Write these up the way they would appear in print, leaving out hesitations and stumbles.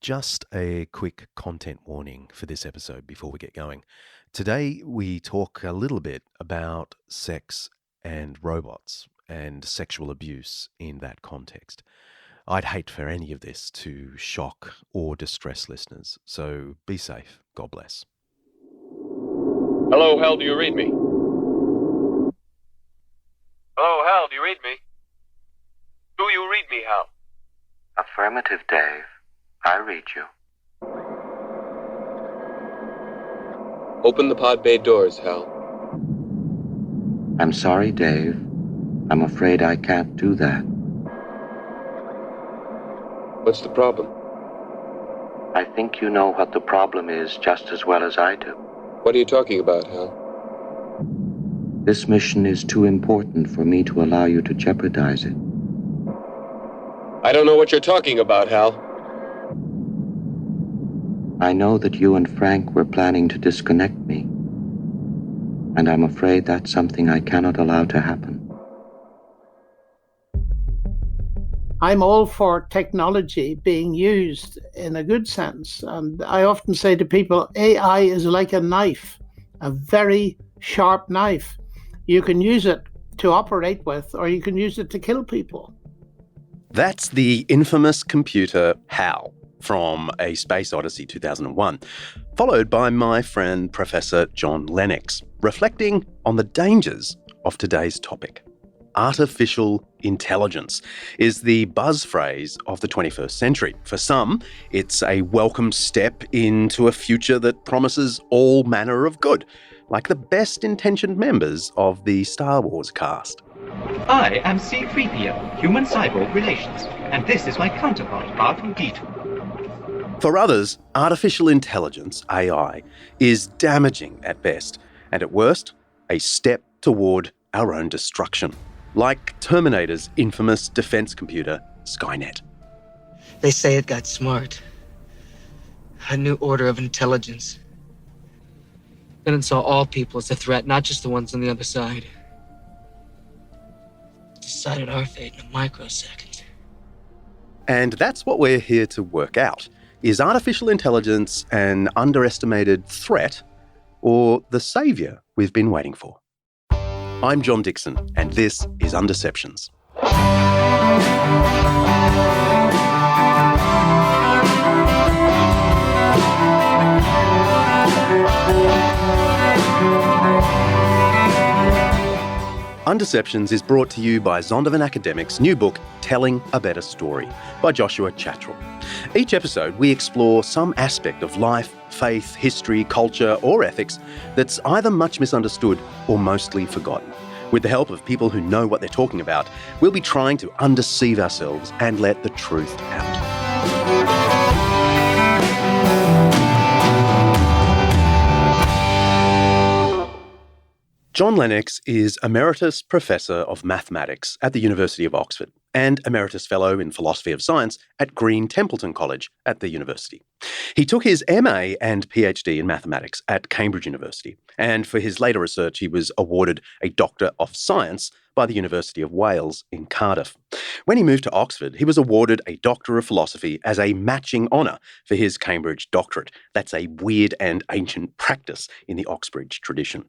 Just a quick content warning for this episode before we get going. Today, we talk a little bit about sex and robots and sexual abuse in that context. I'd hate for any of this to shock or distress listeners, so be safe. God bless. Hello, Hal, do you read me? Hello, Hal, do you read me? Do you read me, Hal? Affirmative, Dave. I read you. Open the pod bay doors, Hal. I'm sorry, Dave. I'm afraid I can't do that. What's the problem? I think you know what the problem is just as well as I do. What are you talking about, Hal? This mission is too important for me to allow you to jeopardize it. I don't know what you're talking about, Hal. I know that you and Frank were planning to disconnect me, and I'm afraid that's something I cannot allow to happen. I'm all for technology being used in a good sense. And I often say to people, AI is like a knife, a very sharp knife. You can use it to operate with, or you can use it to kill people. That's the infamous computer HAL from A Space Odyssey 2001, followed by my friend Professor John Lennox, reflecting on the dangers of today's topic. Artificial intelligence is the buzz phrase of the 21st century. For some, it's a welcome step into a future that promises all manner of good, like the best-intentioned members of the Star Wars cast. I am C-3PO, Human Cyborg Relations, and this is my counterpart, R2-D2. For others, artificial intelligence, AI, is damaging at best, and at worst, a step toward our own destruction, like Terminator's infamous defense computer, Skynet. They say it got smart. A new order of intelligence. Then it saw all people as a threat, not just the ones on the other side. Decided our fate in a microsecond. And that's what we're here to work out. Is artificial intelligence an underestimated threat or the saviour we've been waiting for? I'm John Dixon, and this is Undeceptions. Undeceptions is brought to you by Zondervan Academic's new book, Telling a Better Story, by Joshua Chatrell. Each episode, we explore some aspect of life, faith, history, culture, or ethics that's either much misunderstood or mostly forgotten. With the help of people who know what they're talking about, we'll be trying to undeceive ourselves and let the truth out. John Lennox is Emeritus Professor of Mathematics at the University of Oxford and Emeritus Fellow in Philosophy of Science at Green Templeton College at the university. He took his MA and PhD in mathematics at Cambridge University, and for his later research he was awarded a Doctor of Science by the University of Wales in Cardiff. When he moved to Oxford, he was awarded a Doctor of Philosophy as a matching honour for his Cambridge doctorate. That's a weird and ancient practice in the Oxbridge tradition.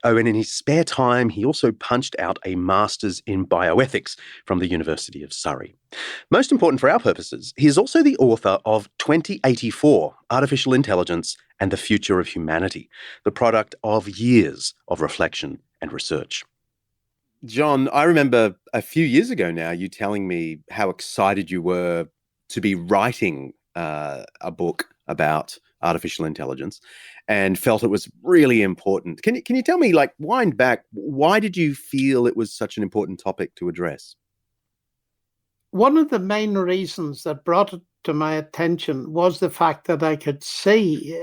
Oh, and in his spare time, he also punched out a Master's in Bioethics from the University of Surrey. Most important for our purposes, he is also the author of 2084, Artificial Intelligence and the Future of Humanity, the product of years of reflection and research. John, I remember a few years ago now, you telling me how excited you were to be writing a book about artificial intelligence and felt it was really important. Can you tell me, like, wind back, why did you feel it was such an important topic to address? One of the main reasons that brought it to my attention was the fact that I could see,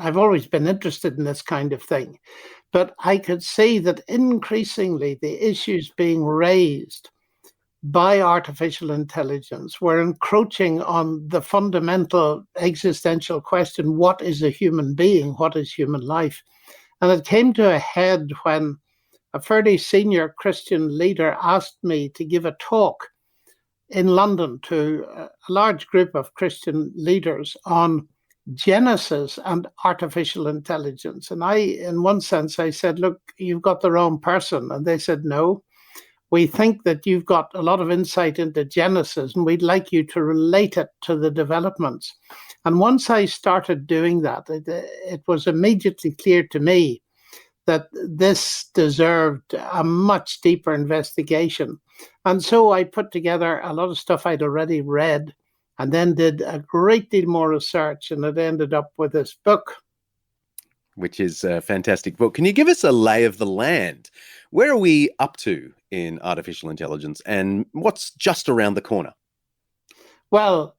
I've always been interested in this kind of thing, but I could see that increasingly the issues being raised by artificial intelligence were encroaching on the fundamental existential question, what is a human being? What is human life? And it came to a head when a fairly senior Christian leader asked me to give a talk in London to a large group of Christian leaders on Genesis and artificial intelligence. And in one sense, I said, look, you've got the wrong person. And they said, no, we think that you've got a lot of insight into Genesis and we'd like you to relate it to the developments. And once I started doing that, it was immediately clear to me that this deserved a much deeper investigation. And so I put together a lot of stuff I'd already read and then did a great deal more research, and it ended up with this book. Which is a fantastic book. Can you give us a lay of the land? Where are we up to in artificial intelligence and what's just around the corner? Well,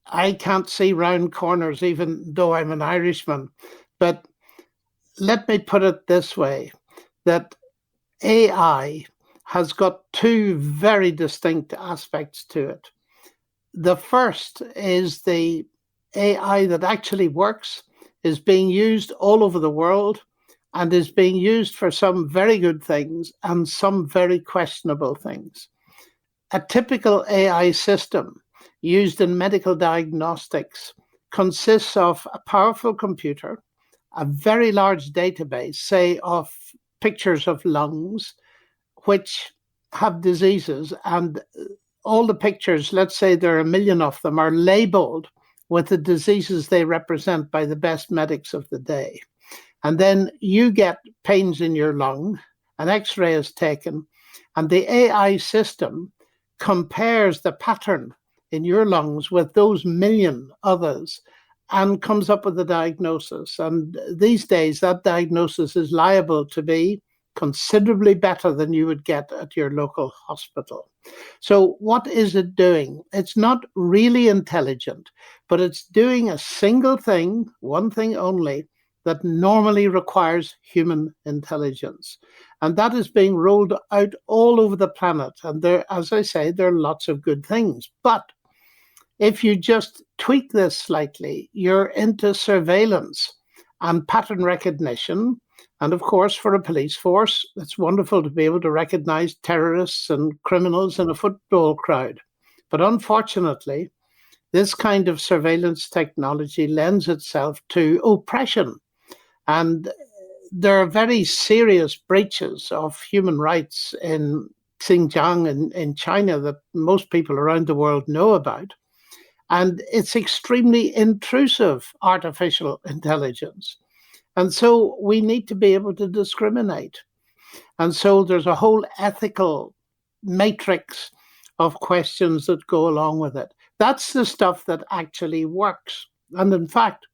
I can't see round corners, even though I'm an Irishman, but let me put it this way, that AI has got two very distinct aspects to it. The first is the AI that actually works, is being used all over the world, and is being used for some very good things and some very questionable things. A typical AI system used in medical diagnostics consists of a powerful computer, a very large database, say, of pictures of lungs, which have diseases, and all the pictures, let's say there are 1 million of them, are labeled with the diseases they represent by the best medics of the day. And then you get pains in your lung, an X-ray is taken, and the AI system compares the pattern in your lungs with those 1 million others and comes up with a diagnosis. And these days, that diagnosis is liable to be considerably better than you would get at your local hospital. So what is it doing? It's not really intelligent, but it's doing a single thing, one thing only, that normally requires human intelligence. And that is being rolled out all over the planet. And there, as I say, there are lots of good things. But if you just tweak this slightly, you're into surveillance and pattern recognition. And of course, for a police force, it's wonderful to be able to recognize terrorists and criminals in a football crowd. But unfortunately, this kind of surveillance technology lends itself to oppression. And there are very serious breaches of human rights in Xinjiang in China that most people around the world know about. And it's extremely intrusive, artificial intelligence. And so we need to be able to discriminate. And so there's a whole ethical matrix of questions that go along with it. That's the stuff that actually works. And in fact,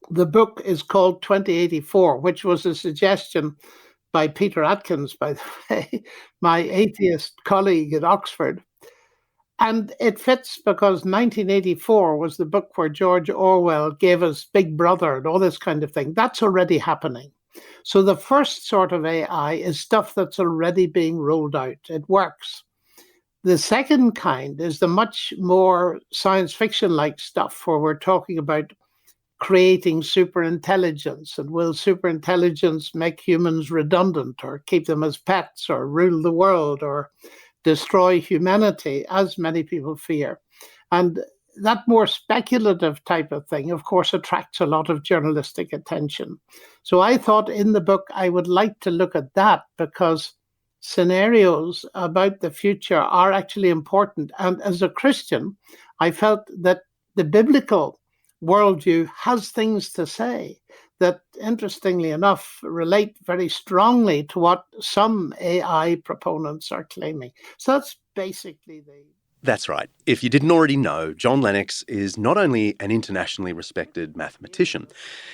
the book is called 2084, which was a suggestion by Peter Atkins, by the way, my atheist colleague at Oxford. And it fits because 1984 was the book where George Orwell gave us Big Brother and all this kind of thing. That's already happening. So the first sort of AI is stuff that's already being rolled out. It works. The second kind is the much more science fiction-like stuff where we're talking about creating superintelligence, and will superintelligence make humans redundant or keep them as pets or rule the world or destroy humanity, as many people fear. And that more speculative type of thing, of course, attracts a lot of journalistic attention. So I thought in the book I would like to look at that because scenarios about the future are actually important. And as a Christian, I felt that the biblical worldview has things to say that, interestingly enough, relate very strongly to what some AI proponents are claiming. So that's basically the... That's right. If you didn't already know, John Lennox is not only an internationally respected mathematician,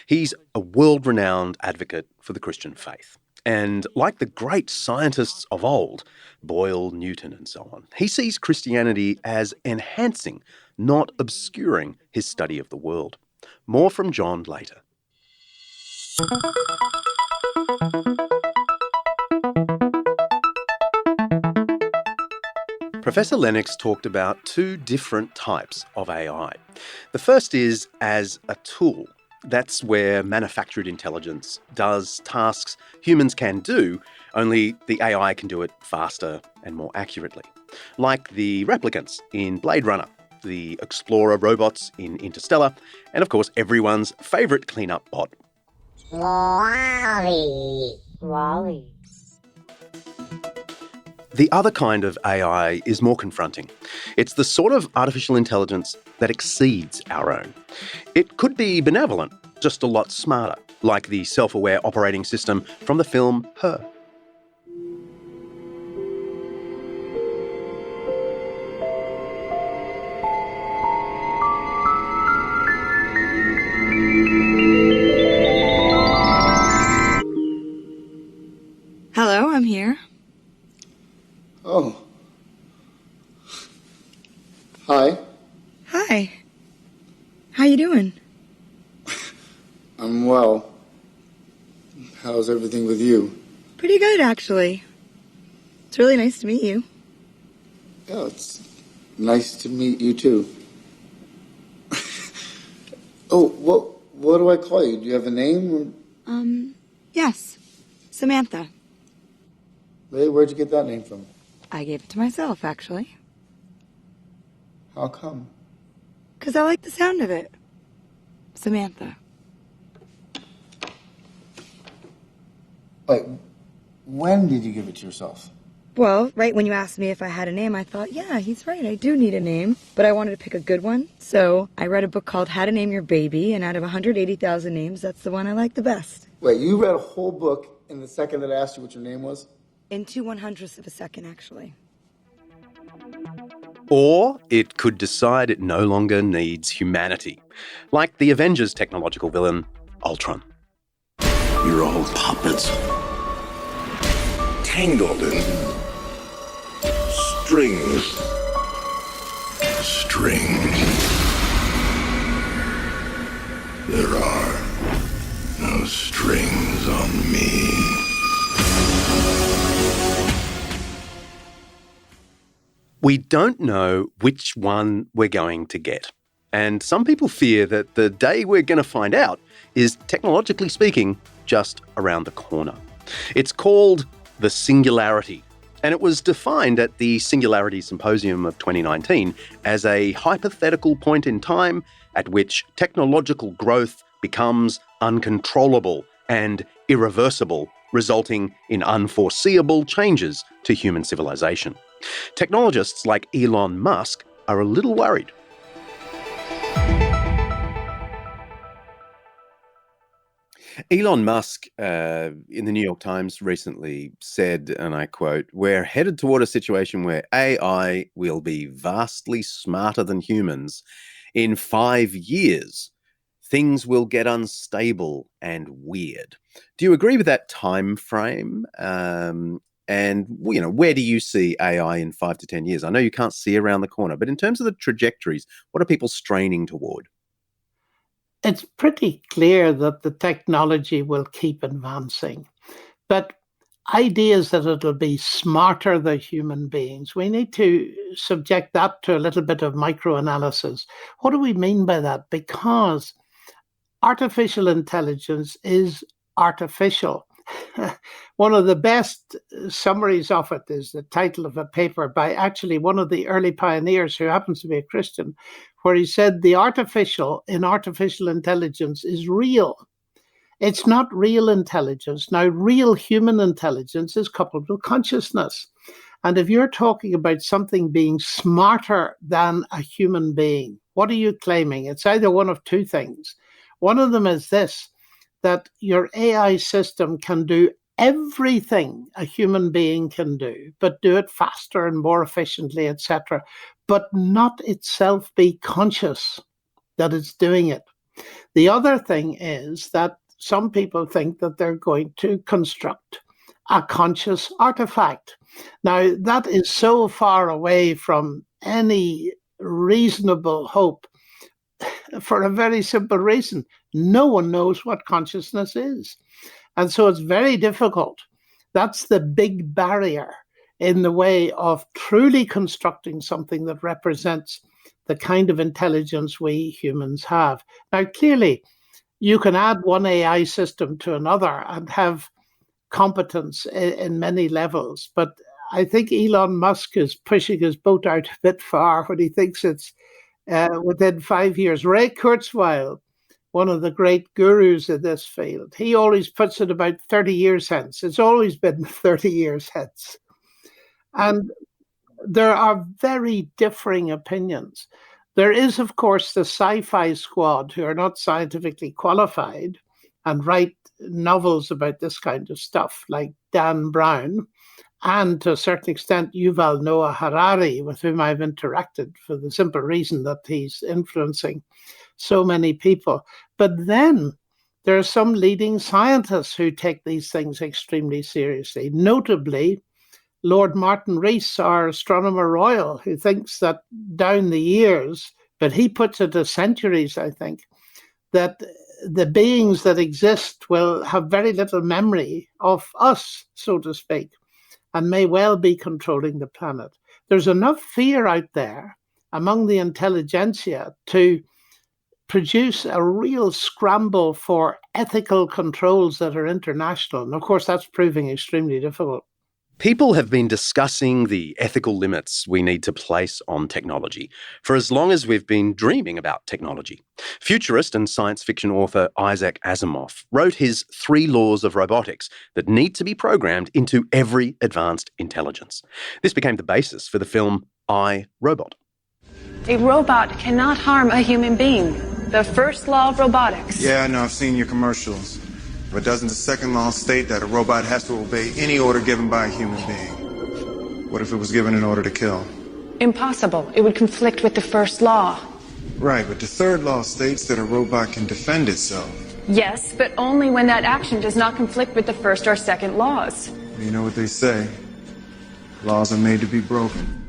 he's a world-renowned advocate for the Christian faith. And like the great scientists of old, Boyle, Newton, and so on, he sees Christianity as enhancing, not obscuring his study of the world. More from John later. Professor Lennox talked about two different types of AI. The first is as a tool. That's where manufactured intelligence does tasks humans can do, only the AI can do it faster and more accurately. like the replicants in Blade Runner, the explorer robots in Interstellar, and of course everyone's favourite cleanup bot. Wally. The other kind of AI is more confronting. It's the sort of artificial intelligence that exceeds our own. It could be benevolent, just a lot smarter, like the self-aware operating system from the film Her. Hello, I'm here. Oh. Hi. Hi. How you doing? I'm well. How's everything with you? Pretty good, actually. It's really nice to meet you. Yeah, it's nice to meet you too. Oh, what do I call you? Do you have a name? Yes. Samantha. Really? Where'd you get that name from? I gave it to myself, actually. How come? 'Cause I like the sound of it. Samantha. Wait, when did you give it to yourself? Well, right when you asked me if I had a name, I thought, yeah, he's right, I do need a name. But I wanted to pick a good one, so I read a book called How to Name Your Baby, and out of 180,000 names, that's the one I like the best. Wait, you read a whole book in the second that I asked you what your name was? In 2/100ths of a second, actually. Or it could decide it no longer needs humanity, like the Avengers' technological villain, Ultron. You're all puppets, tangled in strings. Strings. There are no strings on me. We don't know which one we're going to get. And some people fear that the day we're going to find out is, technologically speaking, just around the corner. It's called the singularity, and it was defined at the Singularity Symposium of 2019 as a hypothetical point in time at which technological growth becomes uncontrollable and irreversible, resulting in unforeseeable changes to human civilization. Technologists like Elon Musk are a little worried. Elon Musk, in the New York Times recently said, and I quote, "We're headed toward a situation where AI will be vastly smarter than humans. In 5 years, things will get unstable and weird." Do you agree with that time frame? And, where do you see AI in 5 to 10 years? I know you can't see around the corner, but in terms of the trajectories, what are people straining toward? It's pretty clear that the technology will keep advancing, but ideas that it'll be smarter than human beings, we need to subject that to a little bit of microanalysis. What do we mean by that? Because artificial intelligence is artificial. One of the best summaries of it is the title of a paper by actually one of the early pioneers who happens to be a Christian, where he said the artificial in artificial intelligence is real. It's not real intelligence. Now, real human intelligence is coupled with consciousness. And if you're talking about something being smarter than a human being, what are you claiming? It's either one of two things. One of them is this, that your AI system can do everything a human being can do, but do it faster and more efficiently, etc., but not itself be conscious that it's doing it. The other thing is that some people think that they're going to construct a conscious artifact. Now, that is so far away from any reasonable hope for a very simple reason. No one knows what consciousness is. And so it's very difficult. That's the big barrier in the way of truly constructing something that represents the kind of intelligence we humans have. Now, clearly, you can add one AI system to another and have competence in many levels, but I think Elon Musk is pushing his boat out a bit far when he thinks it's within 5 years. Ray Kurzweil, one of the great gurus in this field, he always puts it about 30 years hence. It's always been 30 years hence. And there are very differing opinions. There is, of course, the sci-fi squad who are not scientifically qualified and write novels about this kind of stuff, like Dan Brown, and to a certain extent, Yuval Noah Harari, with whom I've interacted for the simple reason that he's influencing so many people. But then there are some leading scientists who take these things extremely seriously, notably Lord Martin Rees, our astronomer royal, who thinks that down the years, but he puts it as centuries, I think, that the beings that exist will have very little memory of us, so to speak, and may well be controlling the planet. There's enough fear out there among the intelligentsia to produce a real scramble for ethical controls that are international. And of course, that's proving extremely difficult. People have been discussing the ethical limits we need to place on technology for as long as we've been dreaming about technology. Futurist and science fiction author Isaac Asimov wrote his 3 laws of robotics that need to be programmed into every advanced intelligence. This became the basis for the film I, Robot. A robot cannot harm a human being. The first law of robotics. Yeah, I know. I've seen your commercials. But doesn't the second law state that a robot has to obey any order given by a human being? What if it was given an order to kill? Impossible. It would conflict with the first law. Right, but the third law states that a robot can defend itself. Yes, but only when that action does not conflict with the first or second laws. You know what they say. Laws are made to be broken.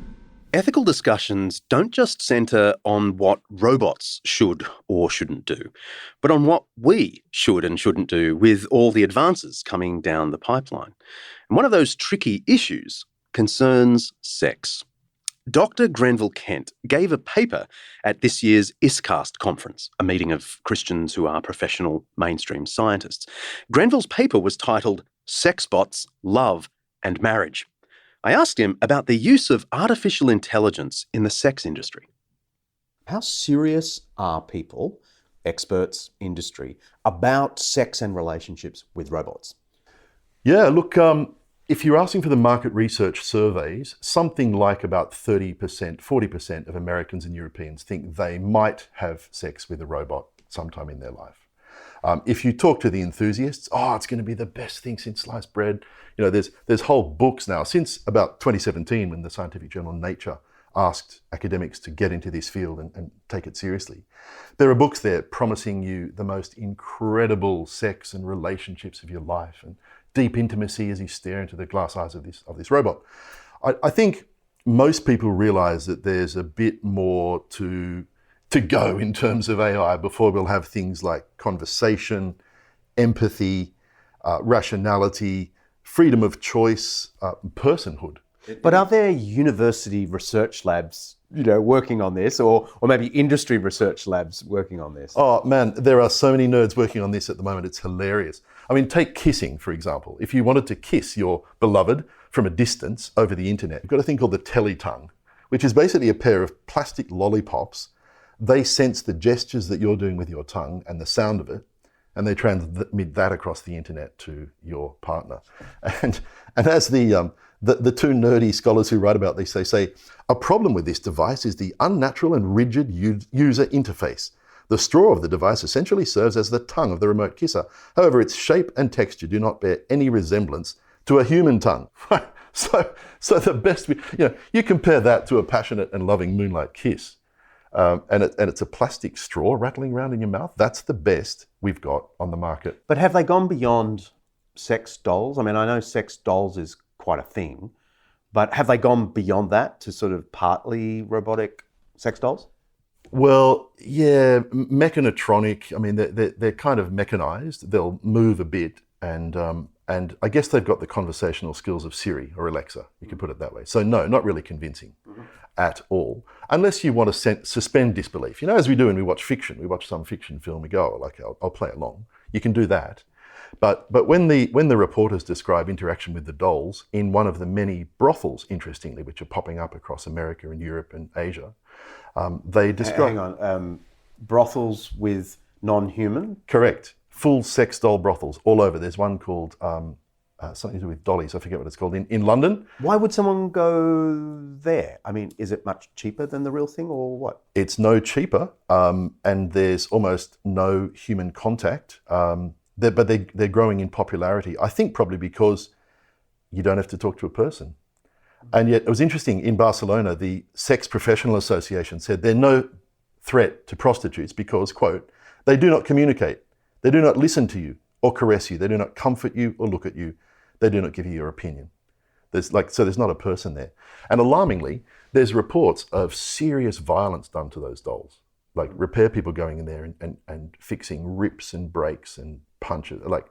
Ethical discussions don't just centre on what robots should or shouldn't do, but on what we should and shouldn't do with all the advances coming down the pipeline. And one of those tricky issues concerns sex. Dr. Grenville Kent gave a paper at this year's ISCAST conference, a meeting of Christians who are professional mainstream scientists. Grenville's paper was titled Sex Bots, Love and Marriage. I asked him about the use of artificial intelligence in the sex industry. How serious are people, experts, industry, about sex and relationships with robots? Yeah, look, if you're asking for the market research surveys, something like about 30%, 40% of Americans and Europeans think they might have sex with a robot sometime in their life. If you talk to the enthusiasts, it's going to be the best thing since sliced bread. You know, there's whole books now, since about 2017 when the scientific journal Nature asked academics to get into this field and take it seriously. There are books there promising you the most incredible sex and relationships of your life and deep intimacy as you stare into the glass eyes of this robot. I think most people realize that there's a bit more to go in terms of AI before we'll have things like conversation, empathy, rationality, freedom of choice, personhood. But are there university research labs, working on this, or maybe industry research labs working on this? Oh man, there are so many nerds working on this at the moment. It's hilarious. I mean, take kissing, for example. If you wanted to kiss your beloved from a distance over the internet, you've got a thing called the teletongue, which is basically a pair of plastic lollipops. They sense the gestures that you're doing with your tongue and the sound of it, and they transmit that across the internet to your partner. And as the two nerdy scholars who write about this, they say, a problem with this device is the unnatural and rigid user interface. The straw of the device essentially serves as the tongue of the remote kisser. However, its shape and texture do not bear any resemblance to a human tongue. So the best, you compare that to a passionate and loving moonlight kiss. And it's a plastic straw rattling around in your mouth. That's the best we've got on the market. But have they gone beyond sex dolls? I mean, I know sex dolls is quite a thing, but have they gone beyond that to sort of partly robotic sex dolls? Well, yeah, mechanotronic. I mean, they're kind of mechanized. They'll move a bit, and I guess they've got the conversational skills of Siri or Alexa. You could put it that way. So no, not really convincing. At all, unless you want to suspend disbelief. As we do when we watch fiction. We watch some fiction film, we go, I'll play along. You can do that. But when the reporters describe interaction with the dolls in one of the many brothels, interestingly, which are popping up across America and Europe and Asia, they describe... Hang on, brothels with non-human? Correct. Full sex doll brothels all over. There's one called something to do with dollies. I forget what it's called. In London. Why would someone go there? I mean, is it much cheaper than the real thing or what? It's no cheaper, and there's almost no human contact. But they're growing in popularity. I think probably because you don't have to talk to a person. And yet it was interesting, in Barcelona, the Sex Professional Association said they're no threat to prostitutes because, quote, they do not communicate. They do not listen to you or caress you. They do not comfort you or look at you. They do not give you your opinion. So there's not a person there. And alarmingly, there's reports of serious violence done to those dolls. Like repair people going in there and fixing rips and breaks and punches. Like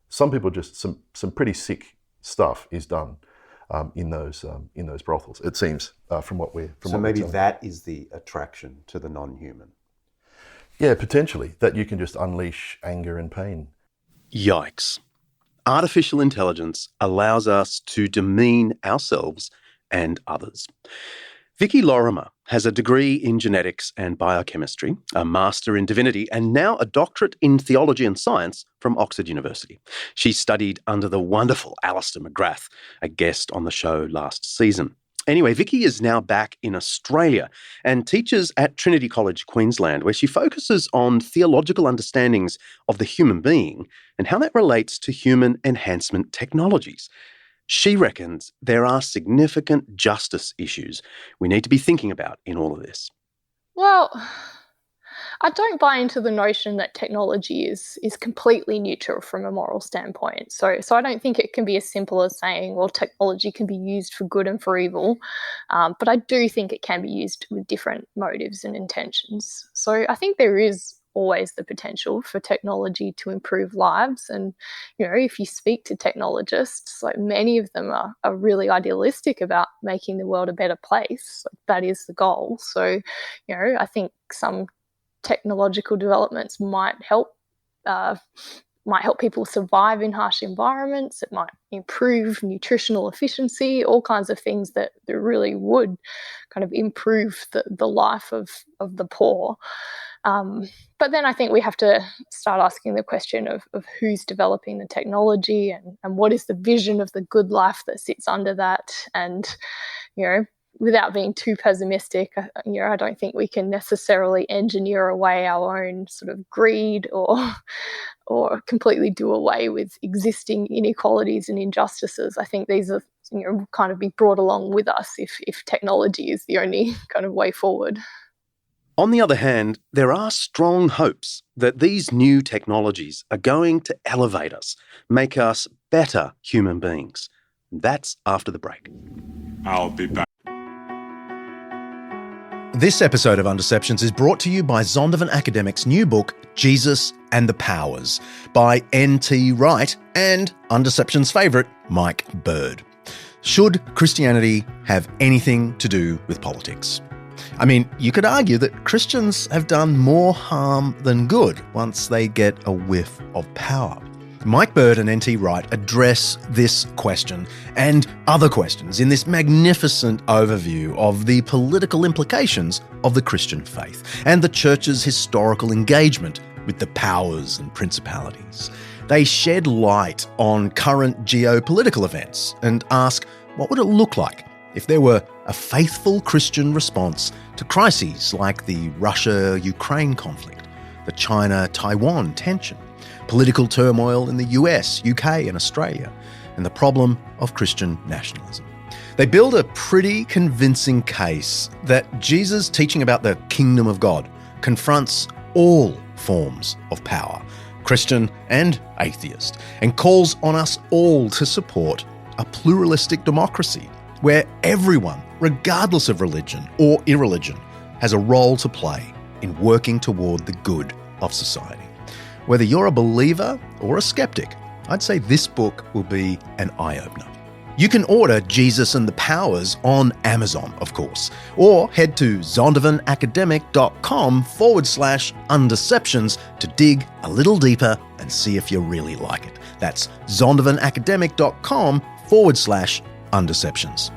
some people just, some pretty sick stuff is done in those brothels, it seems, from what we're... So maybe that is the attraction to the non-human. Yeah, potentially, that you can just unleash anger and pain. Yikes. Artificial intelligence allows us to demean ourselves and others. Vicky Lorimer has a degree in genetics and biochemistry, a master in divinity, and now a doctorate in theology and science from Oxford University. She studied under the wonderful Alistair McGrath, a guest on the show last season. Anyway, Vicky is now back in Australia and teaches at Trinity College, Queensland, where she focuses on theological understandings of the human being and how that relates to human enhancement technologies. She reckons there are significant justice issues we need to be thinking about in all of this. Well, I don't buy into the notion that technology is completely neutral from a moral standpoint. So I don't think it can be as simple as saying, well, technology can be used for good and for evil. But I do think it can be used with different motives and intentions. So I think there is always the potential for technology to improve lives. And, if you speak to technologists, like many of them are really idealistic about making the world a better place. Like that is the goal. So, I think some technological developments might help people survive in harsh environments. It might improve nutritional efficiency, all kinds of things that really would kind of improve the life of the poor. But then I think we have to start asking the question of who's developing the technology and what is the vision of the good life that sits under that. And, without being too pessimistic, I don't think we can necessarily engineer away our own sort of greed or completely do away with existing inequalities and injustices. I think these are, kind of be brought along with us if technology is the only kind of way forward. On the other hand, there are strong hopes that these new technologies are going to elevate us, make us better human beings. That's after the break. I'll be back. This episode of Undeceptions is brought to you by Zondervan Academic's new book, Jesus and the Powers, by N.T. Wright and Undeception's favourite, Mike Bird. Should Christianity have anything to do with politics? I mean, you could argue that Christians have done more harm than good once they get a whiff of power. Mike Bird and N.T. Wright address this question and other questions in this magnificent overview of the political implications of the Christian faith and the Church's historical engagement with the powers and principalities. They shed light on current geopolitical events and ask, what would it look like if there were a faithful Christian response to crises like the Russia-Ukraine conflict, the China-Taiwan tension, political turmoil in the US, UK and Australia, and the problem of Christian nationalism. They build a pretty convincing case that Jesus' teaching about the kingdom of God confronts all forms of power, Christian and atheist, and calls on us all to support a pluralistic democracy where everyone, regardless of religion or irreligion, has a role to play in working toward the good of society. Whether you're a believer or a skeptic, I'd say this book will be an eye-opener. You can order Jesus and the Powers on Amazon, of course, or head to zondervanacademic.com/undeceptions to dig a little deeper and see if you really like it. That's zondervanacademic.com/undeceptions.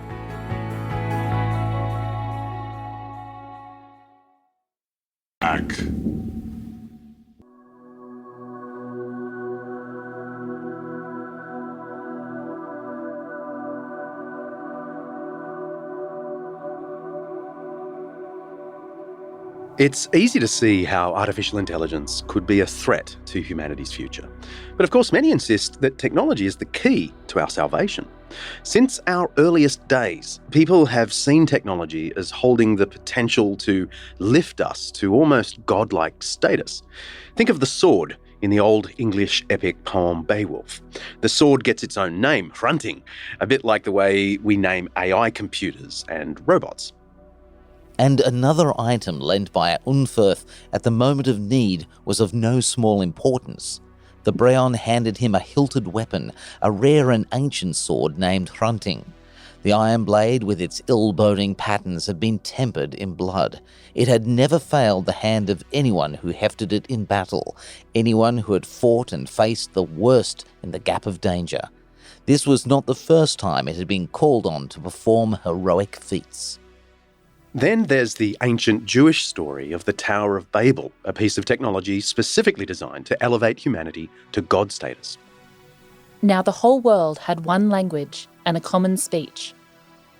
It's easy to see how artificial intelligence could be a threat to humanity's future. But of course, many insist that technology is the key to our salvation. Since our earliest days, people have seen technology as holding the potential to lift us to almost godlike status. Think of the sword in the old English epic poem Beowulf. The sword gets its own name, Hrunting, a bit like the way we name AI computers and robots. And another item lent by Unferth at the moment of need was of no small importance. The Breon handed him a hilted weapon, a rare and ancient sword named Hrunting. The iron blade with its ill-boding patterns had been tempered in blood. It had never failed the hand of anyone who hefted it in battle, anyone who had fought and faced the worst in the gap of danger. This was not the first time it had been called on to perform heroic feats. Then there's the ancient Jewish story of the Tower of Babel, a piece of technology specifically designed to elevate humanity to God status. Now the whole world had one language and a common speech.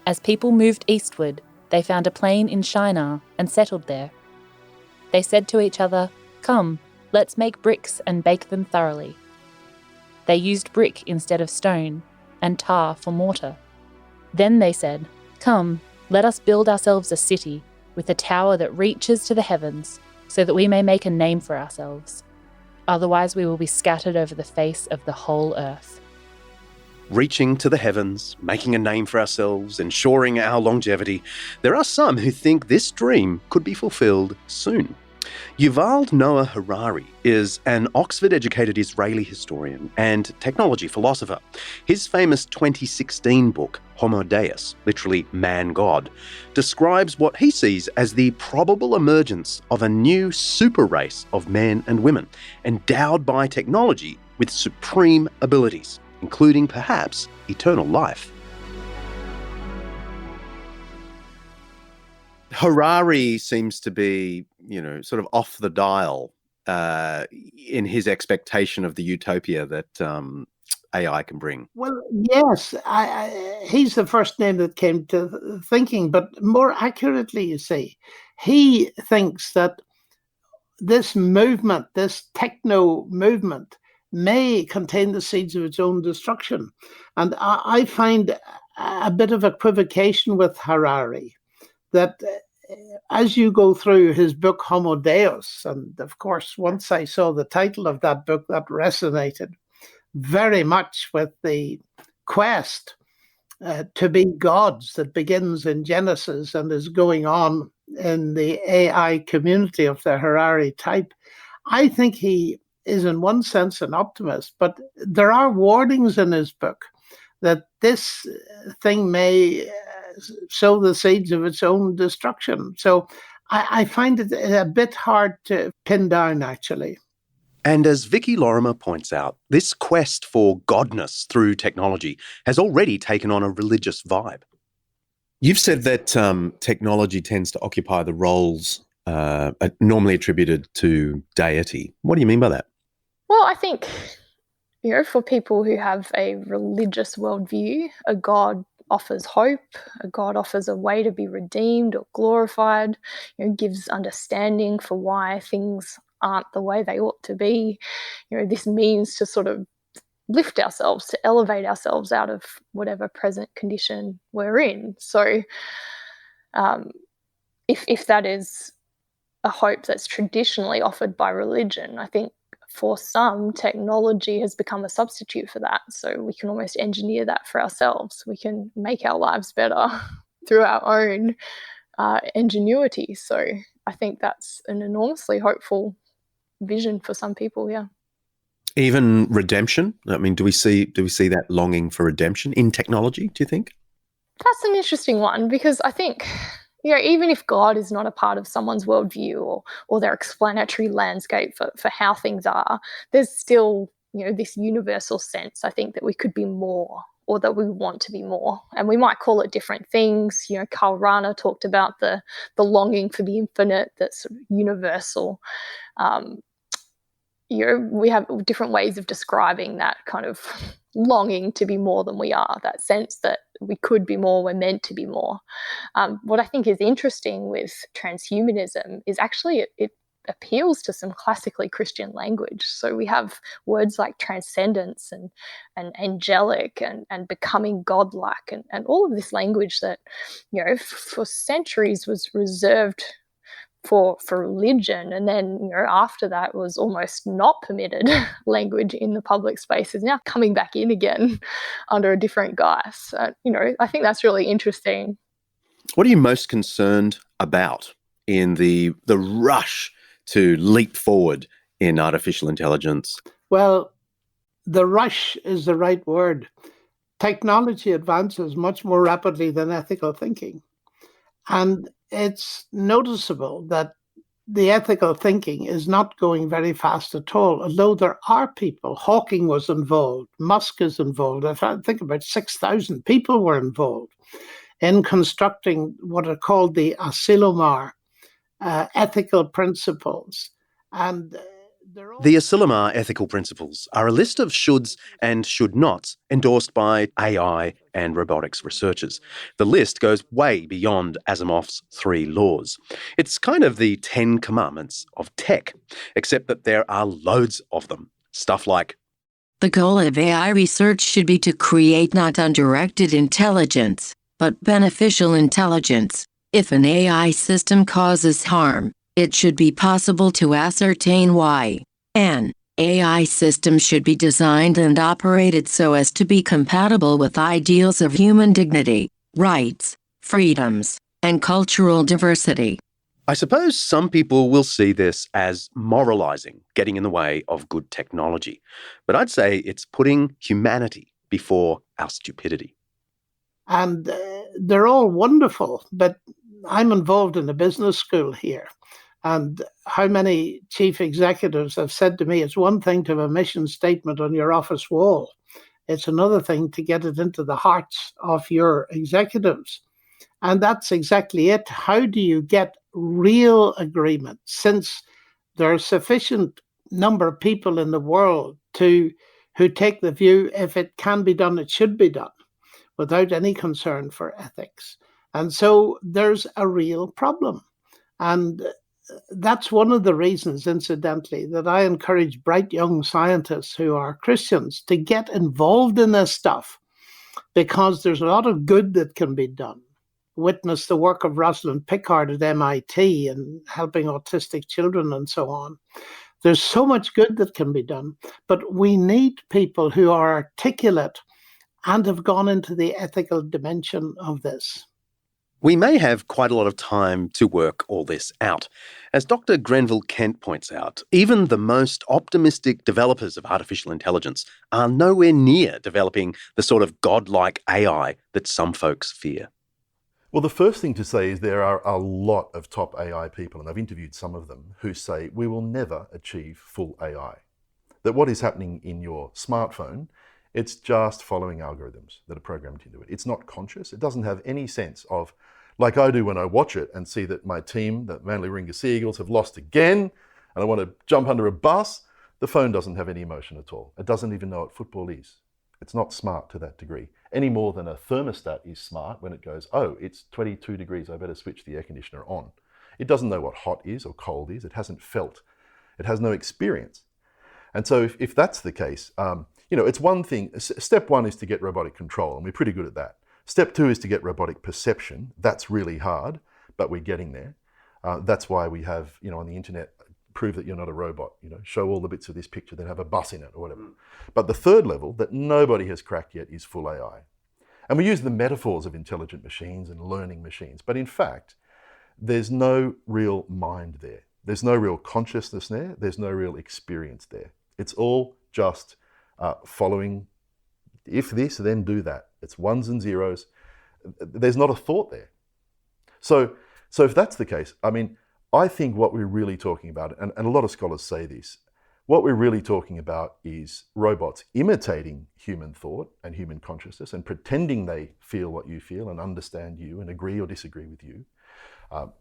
As people moved eastward, they found a plain in Shinar and settled there. They said to each other, "Come, let's make bricks and bake them thoroughly." They used brick instead of stone, and tar for mortar. Then they said, "Come, let us build ourselves a city with a tower that reaches to the heavens, so that we may make a name for ourselves. Otherwise we will be scattered over the face of the whole earth." Reaching to the heavens, making a name for ourselves, ensuring our longevity, there are some who think this dream could be fulfilled soon. Yuval Noah Harari is an Oxford-educated Israeli historian and technology philosopher. His famous 2016 book, Homo Deus, literally man-god, describes what he sees as the probable emergence of a new super race of men and women, endowed by technology with supreme abilities, including perhaps eternal life. Harari seems to be, sort of off the dial in his expectation of the utopia that AI can bring. Well, yes, he's the first name that came to thinking, but more accurately, you see, he thinks that this movement, this techno movement, may contain the seeds of its own destruction. And I find a bit of equivocation with Harari, that as you go through his book Homo Deus, and of course, once I saw the title of that book, that resonated very much with the quest to be gods that begins in Genesis and is going on in the AI community of the Harari type. I think he is in one sense an optimist, but there are warnings in his book that this thing may sow the seeds of its own destruction. So I find it a bit hard to pin down, actually. And as Vicky Lorimer points out, this quest for godness through technology has already taken on a religious vibe. You've said that technology tends to occupy the roles normally attributed to deity. What do you mean by that? Well, I think, for people who have a religious worldview, a god offers hope, a god offers a way to be redeemed or glorified, gives understanding for why things aren't the way they ought to be. This means to sort of lift ourselves, to elevate ourselves out of whatever present condition we're in. So if that is a hope that's traditionally offered by religion, I think for some, technology has become a substitute for that. So we can almost engineer that for ourselves. We can make our lives better through our own ingenuity. So I think that's an enormously hopeful vision for some people, yeah. Even redemption? I mean, do we see that longing for redemption in technology, do you think? That's an interesting one, because I think, even if God is not a part of someone's worldview or their explanatory landscape for how things are, there's still, this universal sense, I think, that we could be more, or that we want to be more. And we might call it different things. Karl Rahner talked about the longing for the infinite that's sort of universal. We have different ways of describing that kind of longing to be more than we are, that sense that we could be more, we're meant to be more. What I think is interesting with transhumanism is actually it appeals to some classically Christian language. So we have words like transcendence and angelic and becoming godlike and all of this language that, for centuries was reserved for religion, and then after that was almost not permitted language in the public space, is now coming back in again under a different guise. I think that's really interesting. What are you most concerned about in the rush to leap forward in artificial intelligence? Well, the rush is the right word. Technology advances much more rapidly than ethical thinking. And it's noticeable that the ethical thinking is not going very fast at all, although there are people. Hawking was involved, Musk is involved. I think about 6,000 people were involved in constructing what are called the Asilomar ethical principles. And the Asilomar ethical principles are a list of shoulds and should nots endorsed by AI and robotics researchers. The list goes way beyond Asimov's 3 laws. It's kind of the 10 commandments of tech, except that there are loads of them. Stuff like, the goal of AI research should be to create not undirected intelligence, but beneficial intelligence. If an AI system causes harm, it should be possible to ascertain why. An AI system should be designed and operated so as to be compatible with ideals of human dignity, rights, freedoms, and cultural diversity. I suppose some people will see this as moralizing, getting in the way of good technology. But I'd say it's putting humanity before our stupidity. And they're all wonderful, but I'm involved in a business school here. And how many chief executives have said to me, it's one thing to have a mission statement on your office wall. It's another thing to get it into the hearts of your executives. And that's exactly it. How do you get real agreement, since there are sufficient number of people in the world who take the view, if it can be done, it should be done, without any concern for ethics. And so there's a real problem. And that's one of the reasons, incidentally, that I encourage bright young scientists who are Christians to get involved in this stuff, because there's a lot of good that can be done. Witness the work of Rosalind Picard at MIT and helping autistic children and so on. There's so much good that can be done, but we need people who are articulate and have gone into the ethical dimension of this. We may have quite a lot of time to work all this out. As Dr. Grenville Kent points out, even the most optimistic developers of artificial intelligence are nowhere near developing the sort of godlike AI that some folks fear. Well, the first thing to say is there are a lot of top AI people, and I've interviewed some of them, who say we will never achieve full AI. That what is happening in your smartphone, it's just following algorithms that are programmed into it. It's not conscious. It doesn't have any sense of, like I do when I watch it and see that my team, the Manly Warringah Sea Eagles, have lost again, and I want to jump under a bus. The phone doesn't have any emotion at all. It doesn't even know what football is. It's not smart to that degree, any more than a thermostat is smart when it goes, oh, it's 22 degrees, I better switch the air conditioner on. It doesn't know what hot is or cold is. It hasn't felt. It has no experience. And so if that's the case, it's one thing. Step one is to get robotic control, and we're pretty good at that. Step two is to get robotic perception. That's really hard, but we're getting there. That's why we have, on the internet, prove that you're not a robot, show all the bits of this picture that have a bus in it or whatever. But the third level that nobody has cracked yet is full AI. And we use the metaphors of intelligent machines and learning machines, but in fact, there's no real mind there. There's no real consciousness there. There's no real experience there. It's all just following, if this, then do that. It's ones and zeros. There's not a thought there. So if that's the case, I mean, I think what we're really talking about, and a lot of scholars say this, what we're really talking about is robots imitating human thought and human consciousness and pretending they feel what you feel and understand you and agree or disagree with you,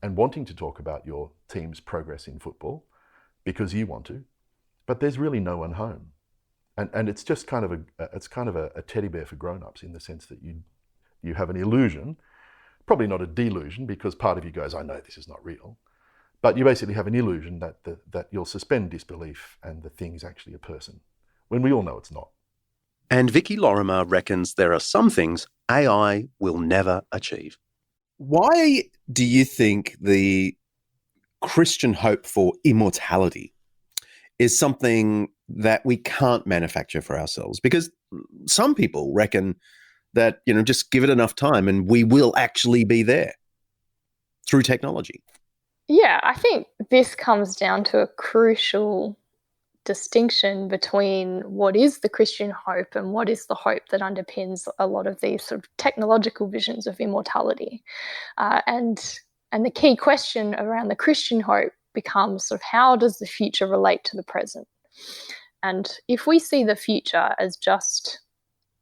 and wanting to talk about your team's progress in football because you want to, but there's really no one home. And it's just kind of a teddy bear for grown-ups in the sense that you have an illusion, probably not a delusion, because part of you goes, I know this is not real. But you basically have an illusion that you'll suspend disbelief and the thing is actually a person, when we all know it's not. And Vicky Lorimer reckons there are some things AI will never achieve. Why do you think the Christian hope for immortality is something that we can't manufacture for ourselves? Because some people reckon that, just give it enough time and we will actually be there through technology. Yeah, I think this comes down to a crucial distinction between what is the Christian hope and what is the hope that underpins a lot of these sort of technological visions of immortality. And the key question around the Christian hope becomes sort of how does the future relate to the present? And if we see the future as just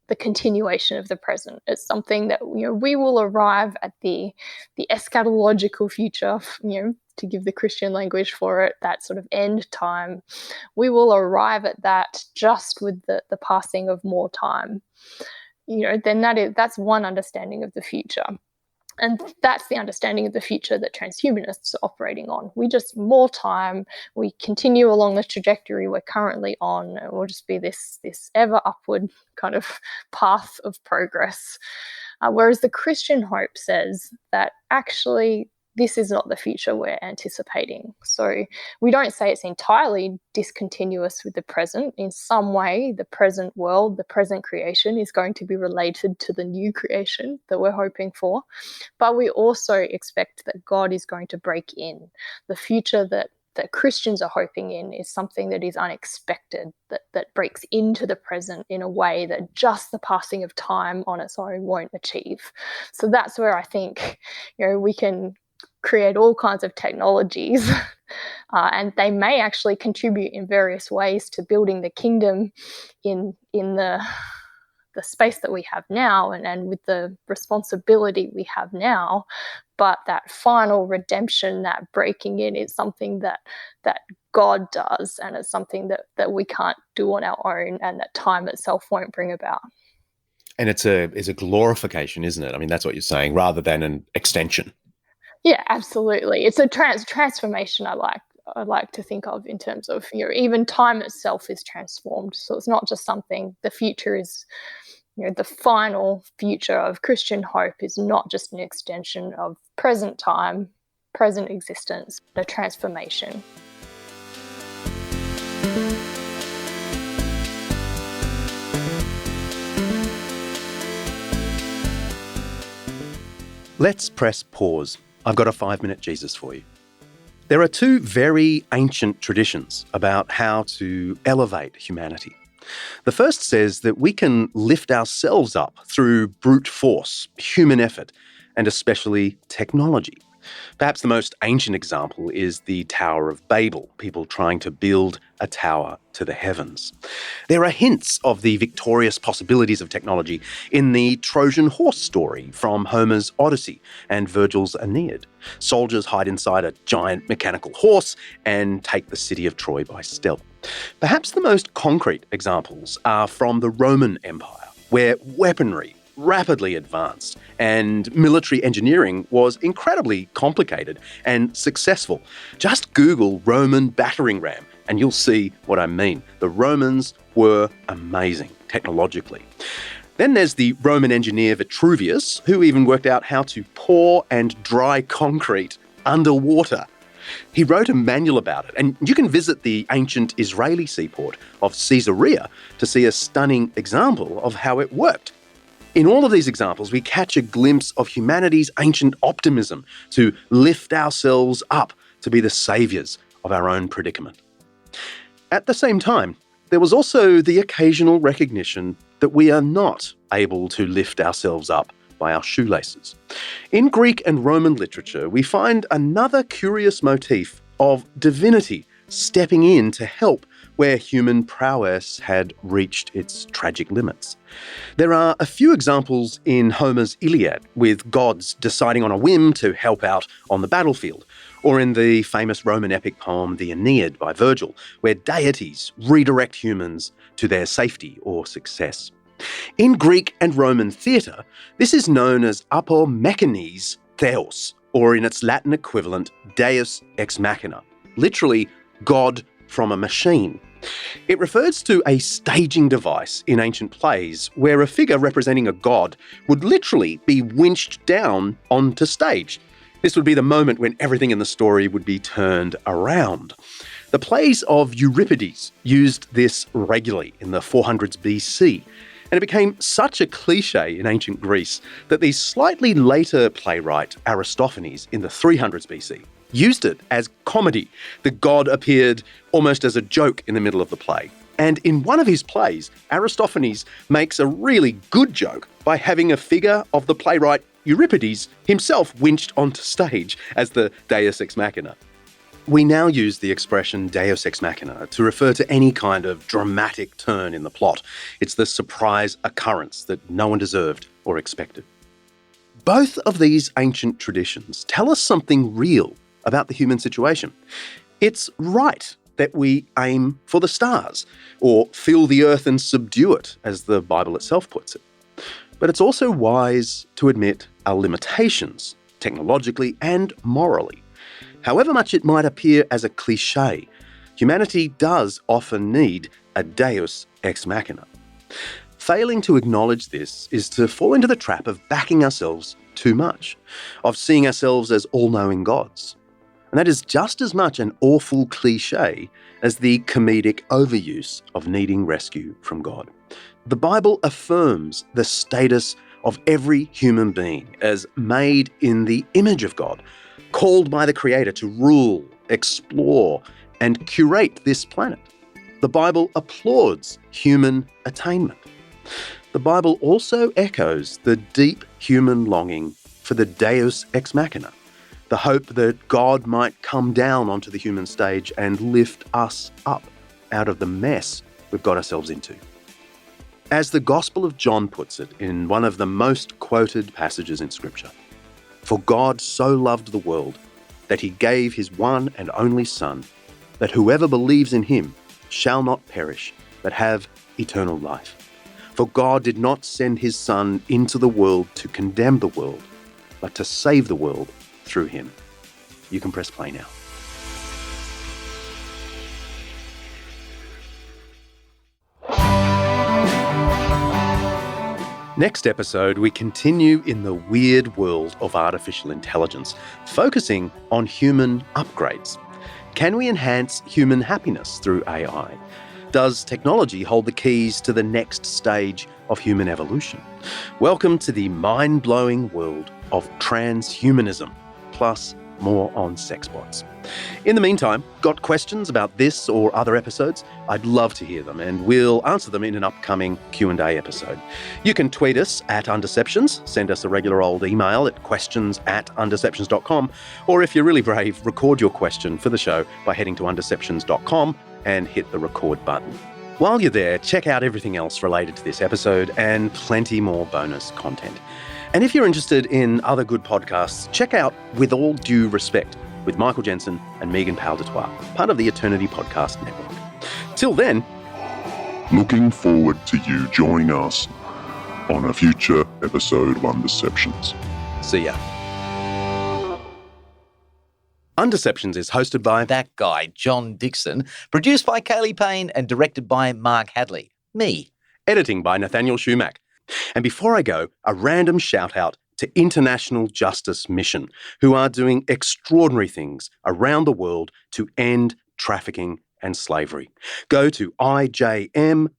the continuation of the present, it's something that we will arrive at the eschatological future, to give the Christian language for it, that sort of end time. We will arrive at that just with the passing of more time. Then that's one understanding of the future. And that's the understanding of the future that transhumanists are operating on. We just more time, we continue along the trajectory we're currently on, and we'll just be this ever upward kind of path of progress. Whereas the Christian hope says that actually this is not the future we're anticipating. So we don't say it's entirely discontinuous with the present. In some way, the present world, the present creation is going to be related to the new creation that we're hoping for. But we also expect that God is going to break in. The future that Christians are hoping in is something that is unexpected, that breaks into the present in a way that just the passing of time on its own won't achieve. So that's where I think, we can create all kinds of technologies and they may actually contribute in various ways to building the kingdom in the space that we have now and with the responsibility we have now. But that final redemption, that breaking in, is something that God does, and it's something that we can't do on our own and that time itself won't bring about. And it's a glorification, isn't it? I mean, that's what you're saying, rather than an extension. Yeah, absolutely. It's a transformation I like to think of in terms of, even time itself is transformed. So it's not just something, the future is, the final future of Christian hope is not just an extension of present time, present existence, but a transformation. Let's press pause. I've got a 5-minute Jesus for you. There are two very ancient traditions about how to elevate humanity. The first says that we can lift ourselves up through brute force, human effort, and especially technology. Perhaps the most ancient example is the Tower of Babel, people trying to build a tower to the heavens. There are hints of the victorious possibilities of technology in the Trojan horse story from Homer's Odyssey and Virgil's Aeneid. Soldiers hide inside a giant mechanical horse and take the city of Troy by stealth. Perhaps the most concrete examples are from the Roman Empire, where weaponry rapidly advanced and military engineering was incredibly complicated and successful. Just Google Roman battering ram and you'll see what I mean. The Romans were amazing technologically. Then there's the Roman engineer Vitruvius, who even worked out how to pour and dry concrete underwater. He wrote a manual about it, and you can visit the ancient Israeli seaport of Caesarea to see a stunning example of how it worked. In all of these examples, we catch a glimpse of humanity's ancient optimism to lift ourselves up to be the saviours of our own predicament. At the same time, there was also the occasional recognition that we are not able to lift ourselves up by our shoelaces. In Greek and Roman literature, we find another curious motif of divinity stepping in to help where human prowess had reached its tragic limits. There are a few examples in Homer's Iliad, with gods deciding on a whim to help out on the battlefield, or in the famous Roman epic poem The Aeneid by Virgil, where deities redirect humans to their safety or success. In Greek and Roman theatre, this is known as apomechines theos, or in its Latin equivalent, deus ex machina, literally God from a machine. It refers to a staging device in ancient plays where a figure representing a god would literally be winched down onto stage. This would be the moment when everything in the story would be turned around. The plays of Euripides used this regularly in the 400s BC, and it became such a cliche in ancient Greece that the slightly later playwright Aristophanes in the 300s BC used it as comedy. The god appeared almost as a joke in the middle of the play. And in one of his plays, Aristophanes makes a really good joke by having a figure of the playwright Euripides himself winched onto stage as the deus ex machina. We now use the expression deus ex machina to refer to any kind of dramatic turn in the plot. It's the surprise occurrence that no one deserved or expected. Both of these ancient traditions tell us something real about the human situation. It's right that we aim for the stars, or fill the earth and subdue it, as the Bible itself puts it. But it's also wise to admit our limitations, technologically and morally. However much it might appear as a cliche, humanity does often need a deus ex machina. Failing to acknowledge this is to fall into the trap of backing ourselves too much, of seeing ourselves as all-knowing gods. And that is just as much an awful cliche as the comedic overuse of needing rescue from God. The Bible affirms the status of every human being as made in the image of God, called by the Creator to rule, explore, and curate this planet. The Bible applauds human attainment. The Bible also echoes the deep human longing for the deus ex machina, the hope that God might come down onto the human stage and lift us up out of the mess we've got ourselves into. As the Gospel of John puts it in one of the most quoted passages in Scripture, "For God so loved the world that he gave his one and only Son, that whoever believes in him shall not perish, but have eternal life. For God did not send his Son into the world to condemn the world, but to save the world through him." You can press play now. Next episode, we continue in the weird world of artificial intelligence, focusing on human upgrades. Can we enhance human happiness through AI? Does technology hold the keys to the next stage of human evolution? Welcome to the mind-blowing world of transhumanism, plus more on sex bots. In the meantime, got questions about this or other episodes? I'd love to hear them, and we'll answer them in an upcoming Q&A episode. You can tweet us at Undeceptions, send us a regular old email at questions@undeceptions.com, or if you're really brave, record your question for the show by heading to undeceptions.com and hit the record button. While you're there, check out everything else related to this episode and plenty more bonus content. And if you're interested in other good podcasts, check out With All Due Respect with Michael Jensen and Megan Powell-Dutois, part of the Eternity Podcast Network. Till then, looking forward to you joining us on a future episode of Undeceptions. See ya. Undeceptions is hosted by that guy, John Dixon, produced by Kaylee Payne and directed by Mark Hadley. Me. Editing by Nathaniel Schumack. And before I go, a random shout out to International Justice Mission, who are doing extraordinary things around the world to end trafficking and slavery. Go to ijm.org.au.